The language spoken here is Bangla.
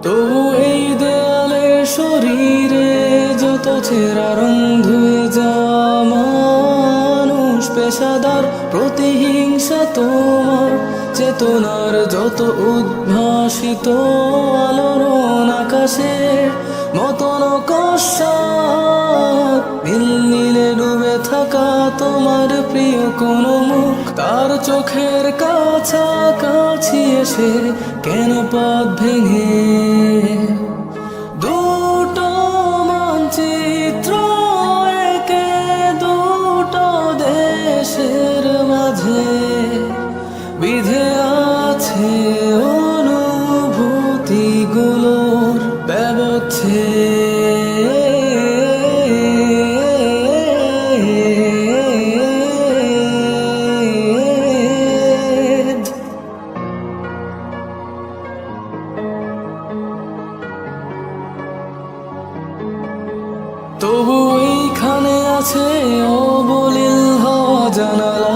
তবু এই দেয়ালে শরীরে যত ছেঁড়া রং ধুয়ে যাওয়া মানুষ, পেশাদার প্রতিহিংসা তোমার চেতনার যত উদ্ভাসিত আলোড়ন, আকাশের মতন কষাত নীল নীলে ডুবে থাকা তোমার প্রিয় কোনো মুখ, তার চোখের কাছাকাছি এসে কেন পথ ভেঙে দুটো মানচিত্র একে দুটো দেশের মাঝে বিধে আছে অনুভূতিগুলোর ব্যবচ্ছেদ। তবু এইখানে আছে অবলীল হওয়া জানালা,